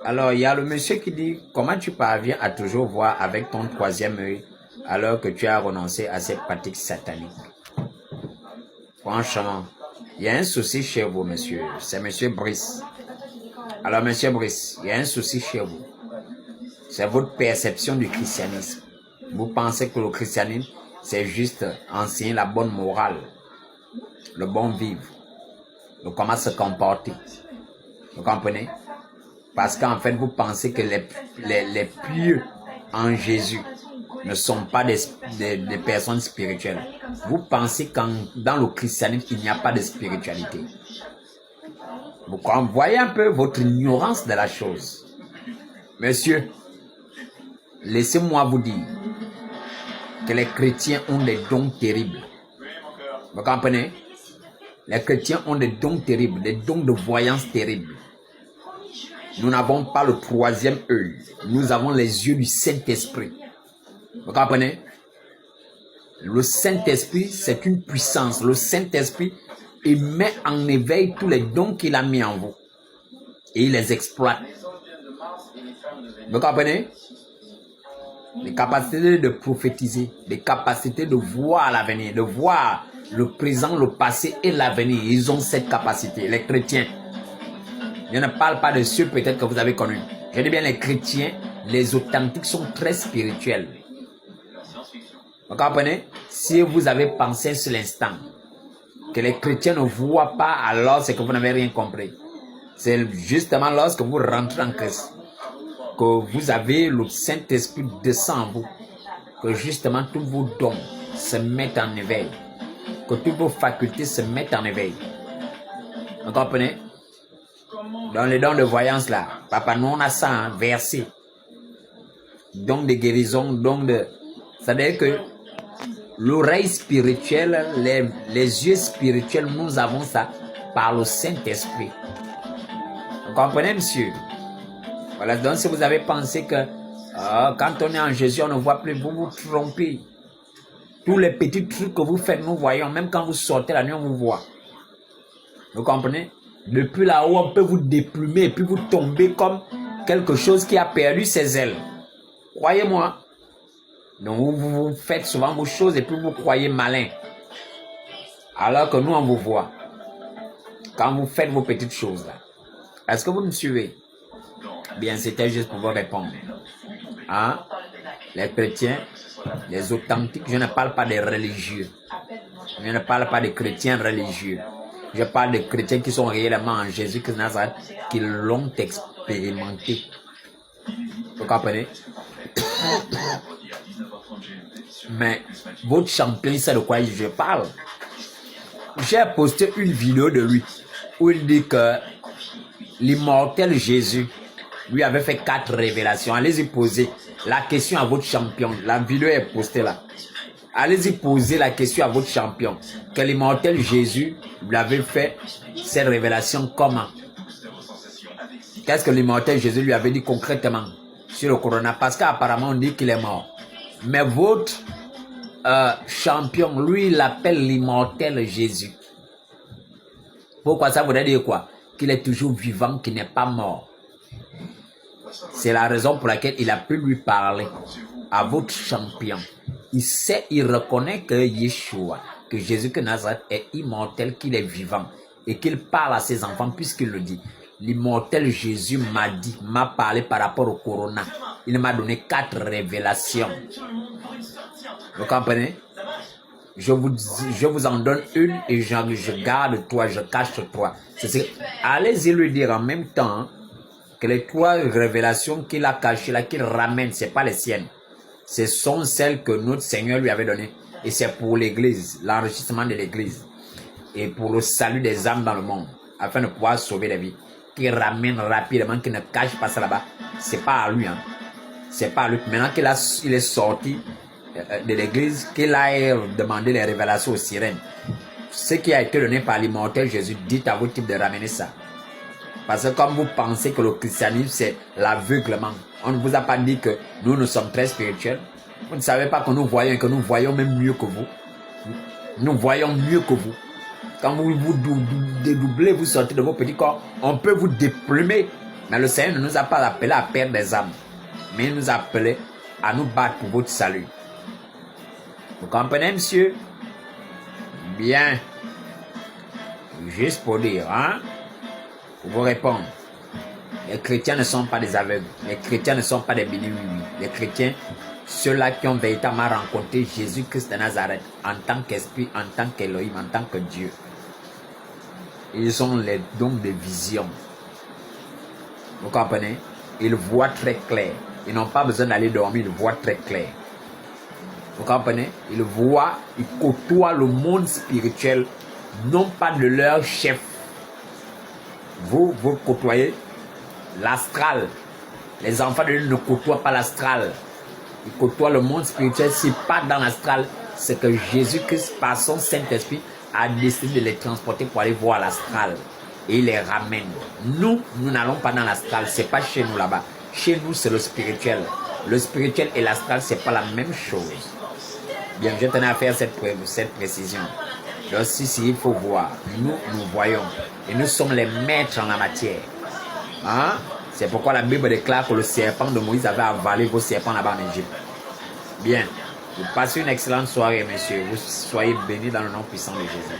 Alors, il y a le monsieur qui dit, comment tu parviens à toujours voir avec ton troisième œil alors que tu as renoncé à ces pratiques sataniques? Franchement, il y a un souci chez vous, monsieur. C'est monsieur Brice. Alors, monsieur Brice, il y a un souci chez vous. C'est votre perception du christianisme. Vous pensez que le christianisme, c'est juste enseigner la bonne morale, le bon vivre, le comment se comporter. Vous comprenez? Parce qu'en fait, vous pensez que les pieux en Jésus ne sont pas des personnes spirituelles. Vous pensez que dans le christianisme, il n'y a pas de spiritualité. Vous voyez un peu votre ignorance de la chose. Monsieur, laissez-moi vous dire que les chrétiens ont des dons terribles. Vous comprenez? Les chrétiens ont des dons terribles, des dons de voyance terribles. Nous n'avons pas le troisième œil. Nous avons les yeux du Saint-Esprit. Vous comprenez? Le Saint-Esprit, c'est une puissance. Le Saint-Esprit, il met en éveil tous les dons qu'il a mis en vous. Et il les exploite. Vous comprenez? Les capacités de prophétiser, les capacités de voir l'avenir, de voir le présent, le passé et l'avenir. Ils ont cette capacité, les chrétiens. Je ne parle pas de ceux peut-être que vous avez connus. Je dis bien les chrétiens, les authentiques sont très spirituels. Vous comprenez? Si vous avez pensé sur l'instant que les chrétiens ne voient pas, alors c'est que vous n'avez rien compris. C'est justement lorsque vous rentrez en Christ que vous avez le Saint-Esprit descend en vous, que justement tous vos dons se mettent en éveil, que toutes vos facultés se mettent en éveil. Vous comprenez? Dans les dons de voyance là, papa, nous on a ça, hein, versé. Dons de guérison, dons de... C'est-à-dire que l'oreille spirituelle, les yeux spirituels, nous avons ça par le Saint-Esprit. Vous comprenez, monsieur? Voilà, donc si vous avez pensé que quand on est en Jésus, on ne voit plus, vous vous trompez. Tous les petits trucs que vous faites, nous voyons. Même quand vous sortez la nuit, on vous voit. Vous comprenez? Depuis là-haut, on peut vous déplumer et puis vous tomber comme quelque chose qui a perdu ses ailes. Croyez-moi. Donc vous faites souvent vos choses et puis vous croyez malin. Alors que nous, on vous voit. Quand vous faites vos petites choses là. Est-ce que vous me suivez? Bien, c'était juste pour vous répondre. Hein? Les chrétiens, les authentiques, je ne parle pas des religieux. Je ne parle pas des chrétiens religieux. Je parle des chrétiens qui sont réellement en Jésus-Christ de Nazareth, qui l'ont expérimenté. Vous comprenez? Mais votre champion, c'est de quoi je parle. J'ai posté une vidéo de lui où il dit que l'immortel Jésus lui avait fait 4 révélations. Allez-y poser la question à votre champion. La vidéo est postée là. Allez-y poser la question à votre champion. Que l'immortel Jésus lui avait fait cette révélation comment? Qu'est-ce que l'immortel Jésus lui avait dit concrètement sur le corona? Parce qu'apparemment on dit qu'il est mort. Mais votre champion, lui, il l'appelle l'immortel Jésus. Pourquoi ça voudrait dire quoi? Qu'il est toujours vivant, qu'il n'est pas mort. C'est la raison pour laquelle il a pu lui parler à votre champion. Il sait, il reconnaît que Yeshua, que Jésus de Nazareth est immortel, qu'il est vivant et qu'il parle à ses enfants puisqu'il le dit. L'immortel Jésus m'a parlé par rapport au corona. Il m'a donné 4 révélations. Vous comprenez? Je vous en donne une et je garde toi, je cache toi. Allez-y lui dire en même temps que les 3 révélations qu'il a cachées là, qu'il ramène, ce n'est pas les siennes. Ce sont celles que notre Seigneur lui avait données. Et c'est pour l'église, l'enrichissement de l'église. Et pour le salut des âmes dans le monde. Afin de pouvoir sauver les vies. Qu'il ramène rapidement, qu'il ne cache pas ça là-bas. C'est pas à lui. Hein. C'est pas à lui. Maintenant qu'il est sorti de l'église, qu'il a demandé les révélations aux sirènes. Ce qui a été donné par l'immortel Jésus, dites à votre type de ramener ça. Parce que comme vous pensez que le christianisme c'est l'aveuglement, on ne vous a pas dit que nous sommes très spirituels. Vous ne savez pas que nous voyons et que nous voyons même mieux que vous. Nous voyons mieux que vous. Quand vous vous dédoublez, vous sortez de vos petits corps, on peut vous déplumer Mais le Seigneur ne nous a pas appelés à perdre des âmes, mais il nous a appelés à nous battre pour votre salut. Vous comprenez, monsieur? Bien. Juste pour dire, hein? Pour vous répondre. Les chrétiens ne sont pas des aveugles. Les chrétiens ne sont pas des bénis. Les chrétiens, ceux-là qui ont véritablement rencontré Jésus-Christ de Nazareth en tant qu'esprit, en tant qu'Élohim, en tant que Dieu. Ils ont les dons de vision. Vous comprenez? Ils voient très clair. Ils n'ont pas besoin d'aller dormir, ils voient très clair. Vous comprenez? Ils voient, ils côtoient le monde spirituel, non pas de leur chef. Vous côtoyez l'astral. Les enfants de Dieu ne côtoient pas l'astral. Ils côtoient le monde spirituel. C'est pas dans l'astral. C'est que Jésus-Christ, par son Saint-Esprit, a décidé de les transporter pour aller voir l'astral. Et il les ramène. Nous n'allons pas dans l'astral. C'est pas chez nous là-bas. Chez nous, c'est le spirituel. Le spirituel et l'astral, c'est pas la même chose. Bien, je tenais à faire cette précision. Donc, si il faut voir, nous voyons. Et nous sommes les maîtres en la matière. Hein? C'est pourquoi la Bible déclare que le serpent de Moïse avait avalé vos serpents là-bas en Égypte. Bien. Vous passez une excellente soirée, messieurs. Vous soyez bénis dans le nom puissant de Jésus.